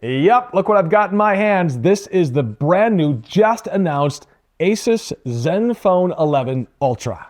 Yep, look what I've got in my hands. This is the brand new, just announced ASUS Zenfone 11 Ultra.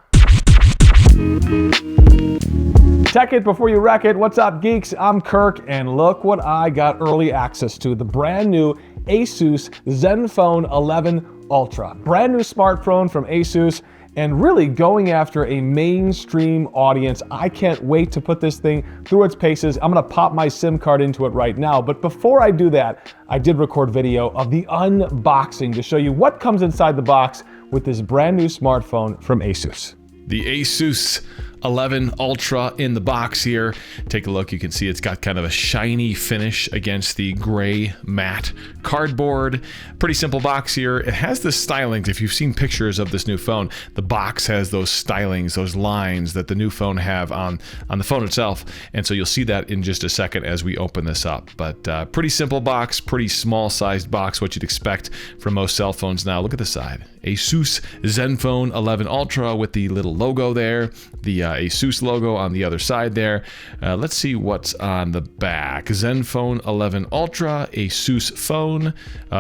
Tech it before you wreck it. What's up, geeks? I'm Kirk, and look what I got early access to. The brand new ASUS Zenfone 11 Ultra. Brand new smartphone from ASUS, and really going after a mainstream audience. I can't wait to put this thing through its paces. I'm gonna pop my SIM card into it right now. But before I do that, I did record video of the unboxing to show you what comes inside the box with this brand new smartphone from ASUS. The ASUS 11 Ultra in the box here. Take a look, you can see it's got kind of a shiny finish against the gray matte cardboard. Pretty simple box here. It has the stylings. If you've seen pictures of this new phone, the box has those stylings, those lines that the new phone have on the phone itself. And so you'll see that in just a second as we open this up. But pretty simple box, pretty small sized box, what you'd expect from most cell phones now. Look at the side. ASUS Zenfone 11 Ultra with the little logo there, the ASUS logo on the other side there. Let's see what's on the back. Zenfone 11 Ultra, ASUS phone,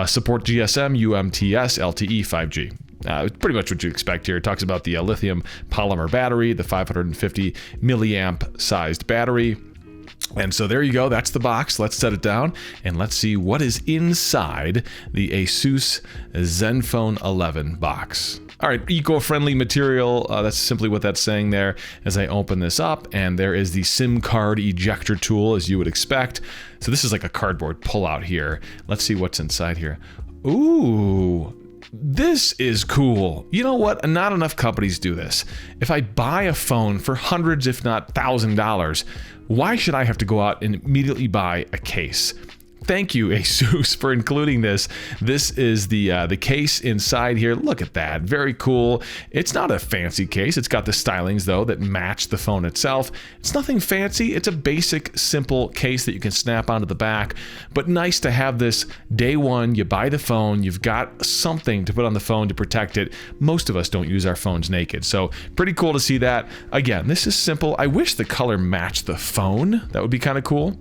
support GSM, UMTS, LTE, 5G. Pretty much what you expect here. It talks about the lithium polymer battery, the 550 milliamp sized battery. And so there you go, that's the box. Let's set it down and let's see what is inside the ASUS Zenfone 11 box. All right, eco-friendly material, that's simply what that's saying there as I open this up. And there is the SIM card ejector tool, as you would expect. So this is like a cardboard pullout here. Let's see what's inside here. Ooh. This is cool. You know what? Not enough companies do this. If I buy a phone for hundreds, if not $1,000, why should I have to go out and immediately buy a case? Thank you, ASUS, for including this. This is the case inside here. Look at that. Very cool. It's not a fancy case. It's got the stylings, though, that match the phone itself. It's nothing fancy. It's a basic, simple case that you can snap onto the back. But nice to have this day one. You buy the phone. You've got something to put on the phone to protect it. Most of us don't use our phones naked. So pretty cool to see that. Again, this is simple. I wish the color matched the phone. That would be kind of cool.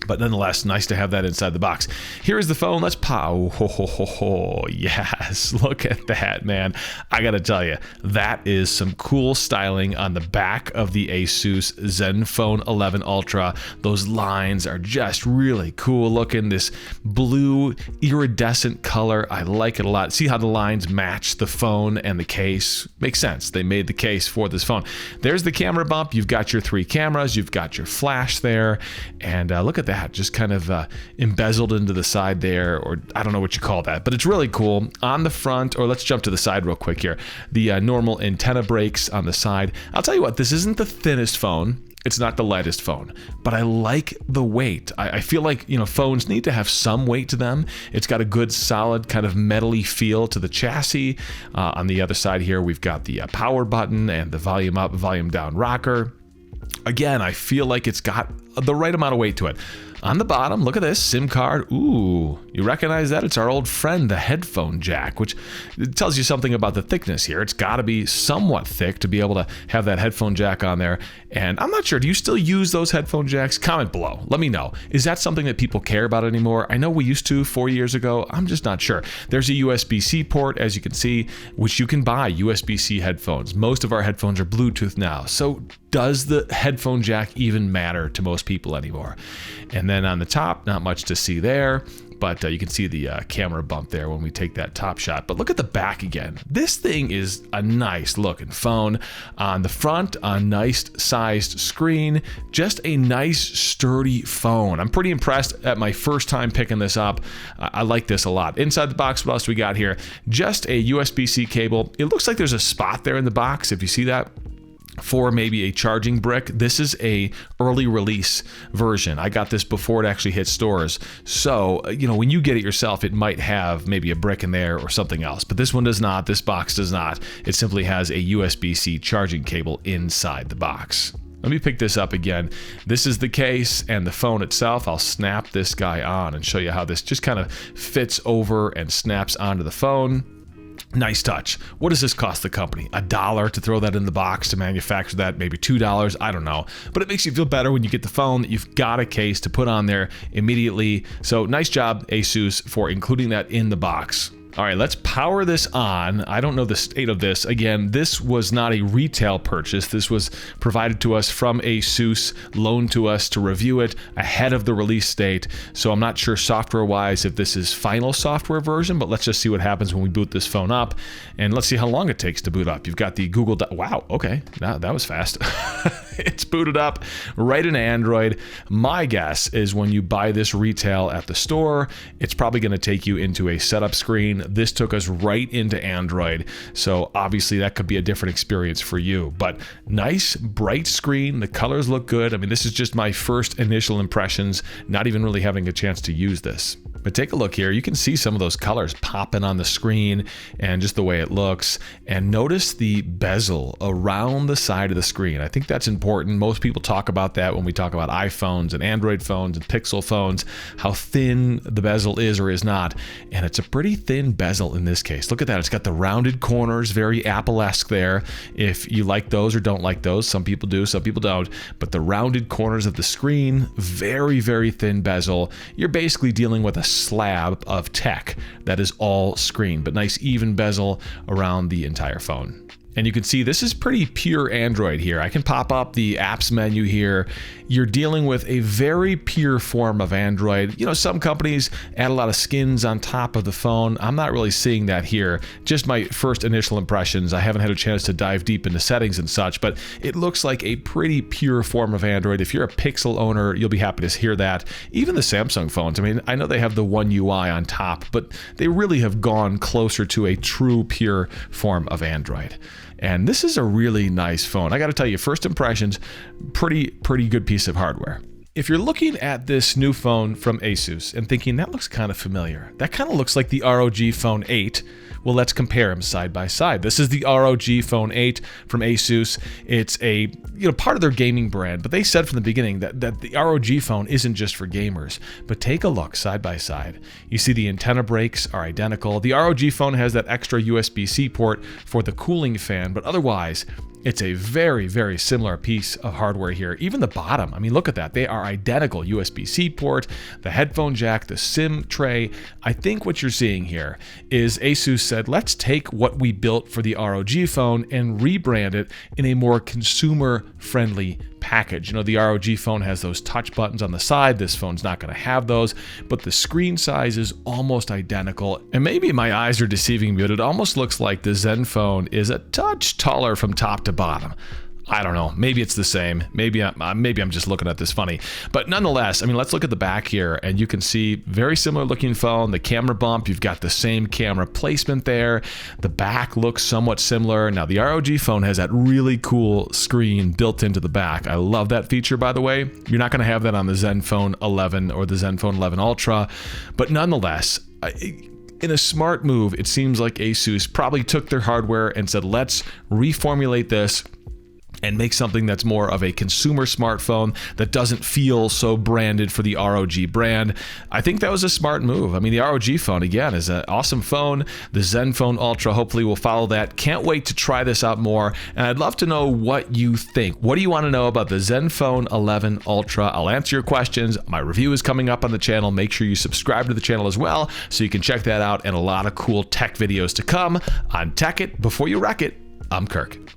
But nonetheless, nice to have that inside the box. Here is the phone. Let's pow. Ho, ho, ho, ho. Yes, look at that, man. I gotta tell you, that is some cool styling on the back of the ASUS Zenfone 11 Ultra. Those lines are just really cool looking. This blue iridescent color, I like it a lot. See how the lines match the phone and the case? Makes sense. They made the case for this phone. There's the camera bump. You've got your 3 cameras. You've got your flash there. And look at that. Just kind of embezzled into the side there, or I don't know what you call that, but it's really cool. On the front, or let's jump to the side real quick here, the normal antenna breaks on the side. I'll tell you what, this isn't the thinnest phone. It's not the lightest phone, but I like the weight. I feel like, you know, phones need to have some weight to them. It's got a good, solid, kind of metally feel to the chassis. On the other side here, we've got the power button and the volume up, volume down rocker. Again, I feel like it's got the right amount of weight to it. On the bottom, look at this, SIM card. Ooh, you recognize that? It's our old friend, the headphone jack, which tells you something about the thickness here. It's got to be somewhat thick to be able to have that headphone jack on there. And I'm not sure, do you still use those headphone jacks? Comment below. Let me know. Is that something that people care about anymore? I know we used to 4 years ago. I'm just not sure. There's a USB-C port, as you can see, which you can buy USB-C headphones. Most of our headphones are Bluetooth now. So does the headphone jack even matter to most people anymore? And then on the top, not much to see there, but you can see the camera bump there when we take that top shot. But look at the back again. This thing is a nice looking phone. On the front, a nice sized screen, just a nice sturdy phone. I'm pretty impressed at my first time picking this up. I like this a lot. Inside the box, what else do we got here? Just a USB-C cable. It looks like there's a spot there in the box, if you see that, for maybe a charging brick. This is a early release version. I got this before it actually hit stores. So, you know, when you get it yourself, it might have maybe a brick in there or something else. But this one does not. This box does not. It simply has a USB-C charging cable inside the box. Let me pick this up again. This is the case and the phone itself. I'll snap this guy on and show you how this just kind of fits over and snaps onto the phone. Nice touch. What does this cost the company? $1 to throw that in the box to manufacture that, maybe $2, I don't know. But it makes you feel better when you get the phone that you've got a case to put on there immediately. So nice job, ASUS, for including that in the box. All right, let's power this on. I don't know the state of this. Again, this was not a retail purchase. This was provided to us from ASUS, loaned to us to review it ahead of the release date. So I'm not sure software-wise if this is final software version, but let's just see what happens when we boot this phone up. And let's see how long it takes to boot up. You've got the Google... Wow, okay, that was fast. It's booted up right in Android. My guess is when you buy this retail at the store, it's probably going to take you into a setup screen. This took us right into Android, so obviously that could be a different experience for you. But nice, bright screen. The colors look good. I mean, this is just my first initial impressions, not even really having a chance to use this. But take a look here. You can see some of those colors popping on the screen and just the way it looks. And notice the bezel around the side of the screen. I think that's important. Most people talk about that when we talk about iPhones and Android phones and Pixel phones, how thin the bezel is or is not. And it's a pretty thin bezel in this case. Look at that. It's got the rounded corners, very Apple-esque there. If you like those or don't like those, some people do, some people don't. But the rounded corners of the screen, very, very thin bezel. You're basically dealing with a slab of tech that is all screen, but nice even bezel around the entire phone. And you can see this is pretty pure Android here. I can pop up the apps menu here. You're dealing with a very pure form of Android. You know, some companies add a lot of skins on top of the phone. I'm not really seeing that here. Just my first initial impressions. I haven't had a chance to dive deep into settings and such, but it looks like a pretty pure form of Android. If you're a Pixel owner, you'll be happy to hear that. Even the Samsung phones, I mean, I know they have the One UI on top, but they really have gone closer to a true pure form of Android. And this is a really nice phone. I got to tell you, first impressions, pretty good piece of hardware. If you're looking at this new phone from ASUS and thinking that looks kind of familiar, that kind of looks like the ROG Phone 8. Well, let's compare them side by side. This is the ROG Phone 8 from ASUS. It's a part of their gaming brand, but they said from the beginning that the ROG phone isn't just for gamers. But take a look side by side. You see the antenna breaks are identical. The ROG phone has that extra USB-C port for the cooling fan, but otherwise, it's a very, very similar piece of hardware here. Even the bottom, I mean, look at that. They are identical. USB-C port, the headphone jack, the SIM tray. I think what you're seeing here is ASUS said, let's take what we built for the ROG phone and rebrand it in a more consumer-friendly package. You know, the ROG phone has those touch buttons on the side. This phone's not going to have those, but the screen size is almost identical. And maybe my eyes are deceiving me, but it almost looks like the Zenfone is a touch taller from top to bottom. I don't know. Maybe it's the same. Maybe I'm just looking at this funny. But nonetheless, I mean, let's look at the back here, and you can see very similar looking phone. The camera bump, you've got the same camera placement there. The back looks somewhat similar. Now, the ROG phone has that really cool screen built into the back. I love that feature, by the way. You're not going to have that on the Zenfone 11 or the Zenfone 11 Ultra. But nonetheless, in a smart move, it seems like ASUS probably took their hardware and said, let's reformulate this and make something that's more of a consumer smartphone that doesn't feel so branded for the ROG brand. I think that was a smart move. I mean, the ROG phone, again, is an awesome phone. The Zenfone Ultra hopefully will follow that. Can't wait to try this out more, and I'd love to know what you think. What do you want to know about the Zenfone 11 Ultra? I'll answer your questions. My review is coming up on the channel. Make sure you subscribe to the channel as well so you can check that out, and a lot of cool tech videos to come on Tech It Before You Wreck It. I'm Kirk.